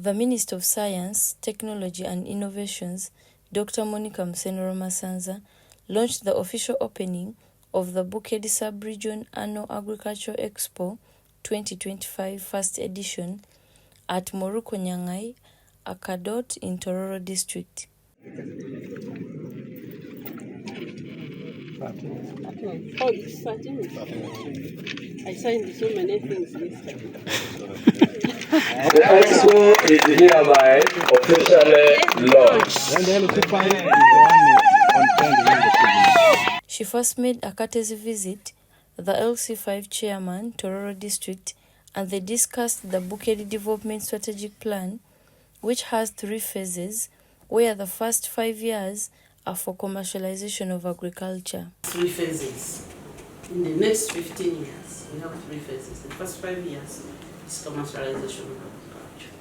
The Minister of Science, Technology and Innovations, Dr. Monica Musenero launched the official opening of the Bukedi Sub-Region Annual Agricultural Expo 2025 first edition at Moruko Nyangai, Akadot in Tororo district. Oh, it's 13. I signed so many things yesterday. The expo is hereby officially launched. She first made a courtesy visit the LC5 chairman, Tororo district, and they discussed the Bukedi Development Strategic Plan, which has 3 phases, where the first 5 years are for commercialization of agriculture. 3 phases. In the next 15 years, we have 3 phases. The first 5 years is commercialization of agriculture.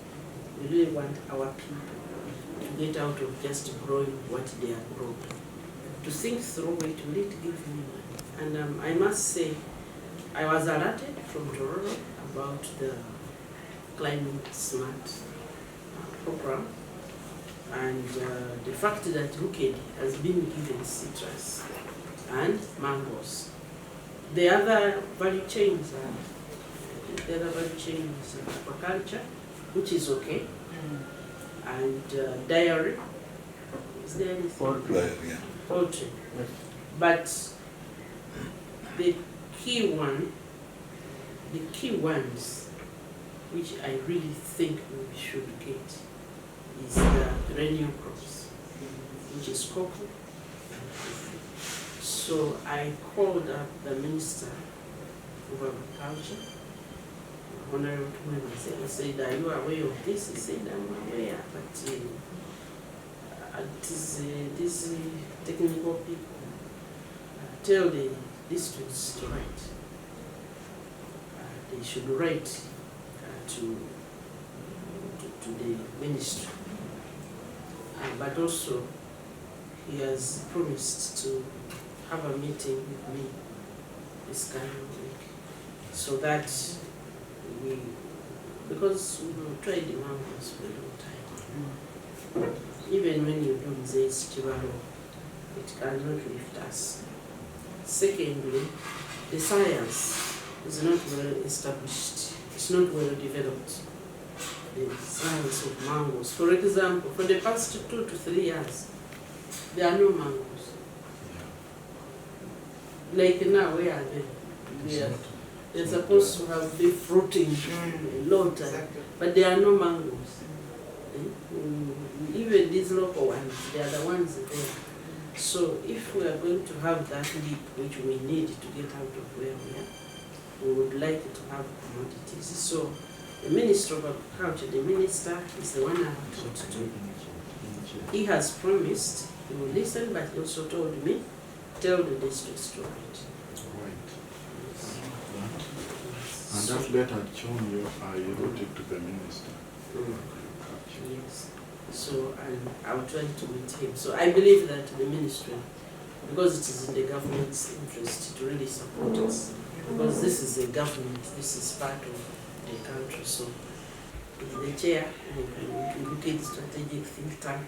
We really want our people to get out of just growing what they are growing, to think through it, will it give me money? And I must say, I was alerted from Tororo about the climate smart program, and the fact that Bukedi has been given citrus and mangoes. The other value chains are aquaculture, which is okay, and dairy. Is there anything? Poultry. Yes. But the key ones, which I really think we should get, is the perennial crops, which is cocoa. So I called up the Minister of Agriculture, Honorable Tumema. I said, are you aware of this? He said, I'm aware, but these technical people tell the districts to write. They should write to the ministry. But also, he has promised to have a meeting with me this coming week, so that because we've tried the mangoes for a long time. Even when you don't say it's Chivaro, it cannot lift us. Secondly, the science is not well established. It's not well developed. The science of mangoes. For example, for the past 2 to 3 years, there are no mangoes. Like now, where are they? They're supposed to have been fruiting a lot, but there are no mangoes. Even these local ones, they are the ones there. So if we are going to have that leap, which we need to get out of where we are, we would like to have commodities. So the Minister of Agriculture, the minister, is the one I have talked to. He has promised he will listen, but he also told me, tell the districts to write. And that letter shown you wrote it to the minister. Yes. So I'll try to meet him. So I believe that the ministry, because it is in the government's interest to really support us, because this is a government, this is part of the country. So the chair, Bukedi Strategic think tank,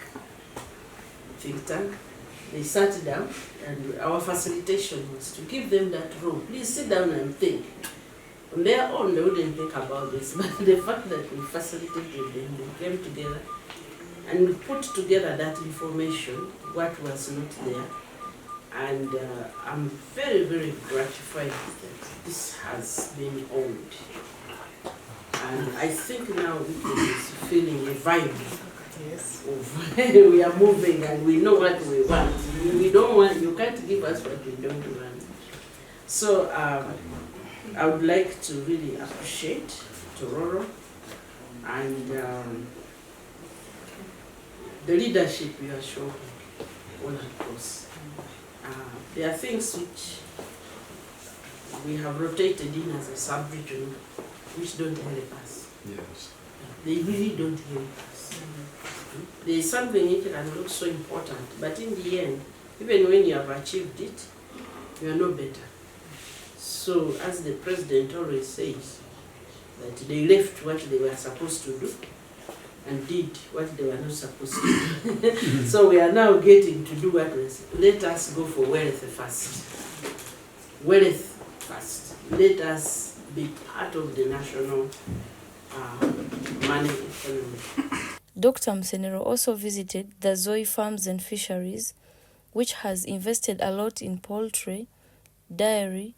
they sat down, and our facilitation was to give them that room. Please sit down and think. On their own, they wouldn't think about this, but the fact that we facilitated them, they came together and we put together that information, what was not there. And I'm very, very gratified that this has been owned. And I think now Bukedi is feeling a vibe. Yes. We are moving and we know what we want. We don't want, you can't give us what we don't want. So I would like to really appreciate Tororo and the leadership you are showing all across. There are things which we have rotated in as a sub-region which don't help us. Yes. They really don't help us. There is something which can look so important, but in the end, even when you have achieved it, you are no better. So, as the president always says, that they left what they were supposed to do, and did what they were not supposed to do. So we are now getting to do what was, let us go for wealth first. Wealth first. Let us be part of the national money economy. Dr. Musenero also visited the Zoe Farms and Fisheries, which has invested a lot in poultry, dairy,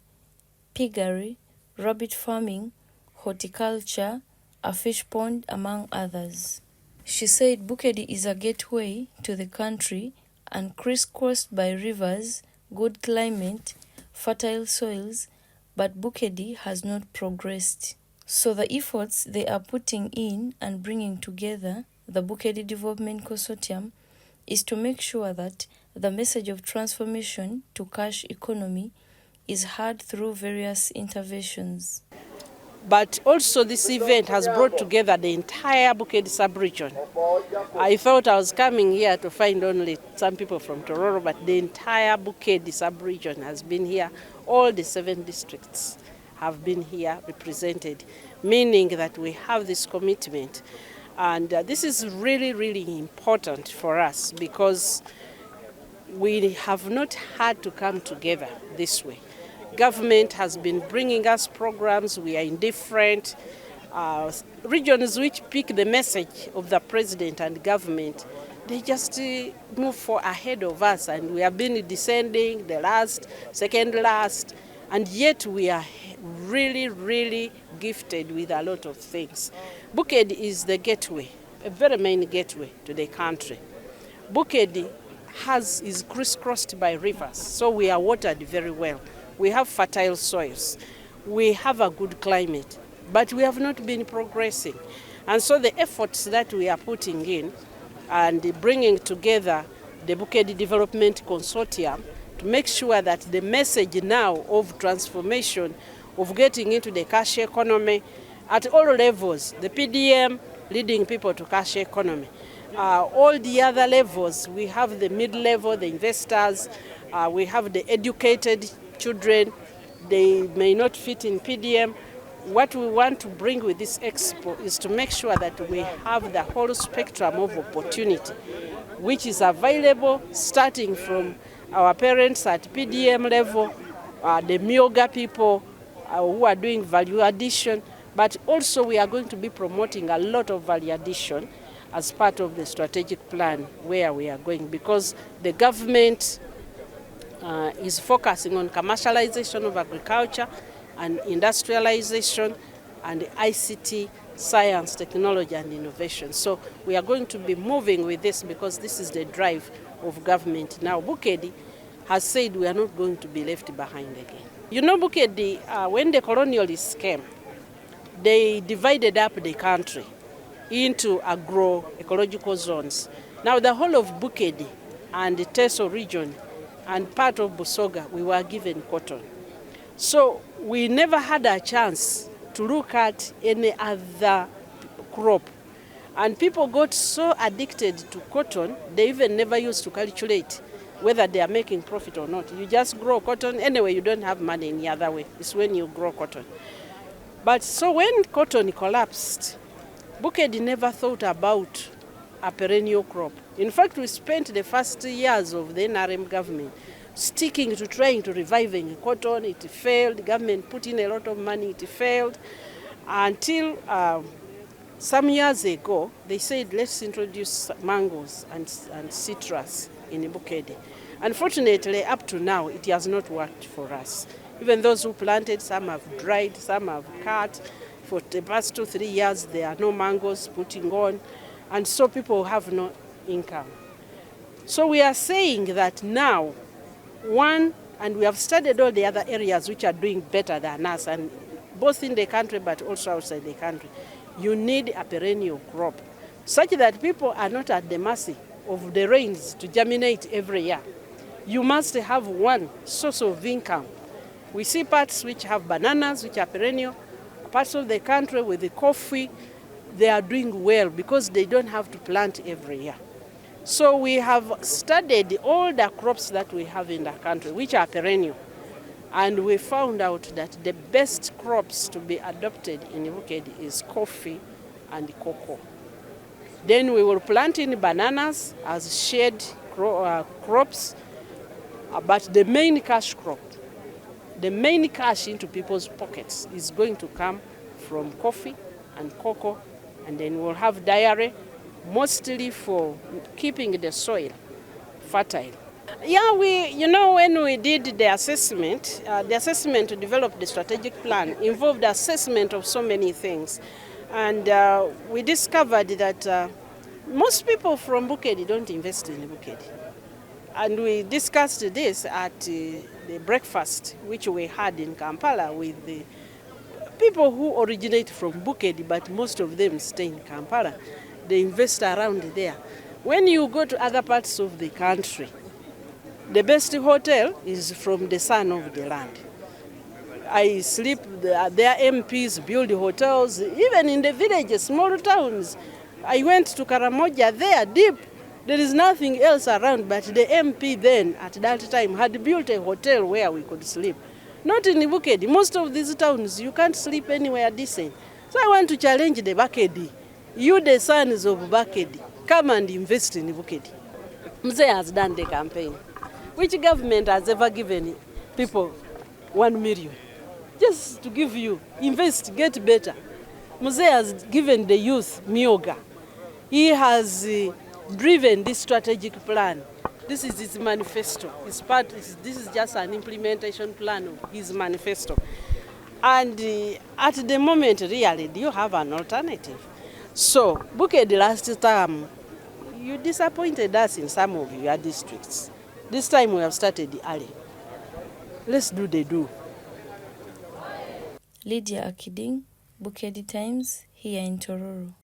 piggery, rabbit farming, horticulture, a fish pond, among others. She said Bukedi is a gateway to the country and crisscrossed by rivers, good climate, fertile soils, but Bukedi has not progressed. So the efforts they are putting in and bringing together the Bukedi Development Consortium is to make sure that the message of transformation to cash economy is heard through various interventions. But also this event has brought together the entire Bukedi sub-region. I thought I was coming here to find only some people from TORORO, but the entire Bukedi sub-region has been here. All the 7 districts have been here represented, meaning that we have this commitment. And this is really, really important for us because we have not had to come together this way. Government has been bringing us programs. We are in different regions which pick the message of the president and government. They just move ahead of us, and we have been descending, the last, second last, and yet we are really, really gifted with a lot of things. Bukedi is the gateway, a very main gateway to the country. Bukedi is crisscrossed by rivers, so we are watered very well. We have fertile soils. We have a good climate, but we have not been progressing. And so the efforts that we are putting in and bringing together the Bukedi Development Consortium to make sure that the message now of transformation, of getting into the cash economy at all levels, the PDM leading people to cash economy. All the other levels, we have the mid-level, the investors, we have the educated children, they may not fit in PDM. What we want to bring with this expo is to make sure that we have the whole spectrum of opportunity, which is available starting from our parents at PDM level, the Myoga people who are doing value addition, but also we are going to be promoting a lot of value addition as part of the strategic plan where we are going, because the government is focusing on commercialization of agriculture and industrialization and ICT, science, technology and innovation. So we are going to be moving with this because this is the drive of government. Now Bukedi has said we are not going to be left behind again. You know, Bukedi, when the colonialists came, they divided up the country into agro-ecological zones. Now the whole of Bukedi and the Teso region and part of Busoga, we were given cotton. So we never had a chance to look at any other crop. And people got so addicted to cotton, they even never used to calculate whether they are making profit or not. You just grow cotton, anyway you don't have money in the other way. It's when you grow cotton. But so when cotton collapsed, Bukedi never thought about a perennial crop. In fact, we spent the first years of the NRM government sticking to trying to reviving cotton. It failed. The government put in a lot of money. It failed until some years ago, they said, let's introduce mangoes and citrus in Bukedi. Unfortunately, up to now, it has not worked for us. Even those who planted, some have dried, some have cut. For the past 2-3 years, there are no mangoes putting on. And so people have no income. So we are saying that now, and we have studied all the other areas which are doing better than us, and both in the country but also outside the country, you need a perennial crop, such that people are not at the mercy of the rains to germinate every year. You must have one source of income. We see parts which have bananas, which are perennial, parts of the country with the coffee, they are doing well because they don't have to plant every year. So we have studied all the crops that we have in the country, which are perennial. And we found out that the best crops to be adopted in Bukedi is coffee and cocoa. Then we will plant in bananas as shade crops, but the main cash crop, the main cash into people's pockets is going to come from coffee and cocoa, and then we'll have dairy, mostly for keeping the soil fertile. Yeah, when we did the assessment to develop the strategic plan involved assessment of so many things. And we discovered that most people from Bukedi don't invest in Bukedi. And we discussed this at the breakfast which we had in Kampala with the people who originate from Bukedi, but most of them stay in Kampala. They invest around there. When you go to other parts of the country, the best hotel is from the son of the land. I sleep, their MPs build hotels, even in the villages, small towns. I went to Karamoja there, deep. There is nothing else around, but the MP then, at that time, had built a hotel where we could sleep. Not in Bukedi. Most of these towns, you can't sleep anywhere decent. So I want to challenge the Bukedi. You, the sons of Bukedi, come and invest in Bukedi. Mzee has done the campaign. Which government has ever given people 1 million? Just to give you, invest, get better. Mzee has given the youth Myoga. He has driven this strategic plan. This is his manifesto. This is just an implementation plan of his manifesto. And at the moment, really, do you have an alternative? So, Bukedi last time, you disappointed us in some of your districts. This time we have started early. Let's do the do. Lydia Akiding, Bukedi Times, here in Tororo.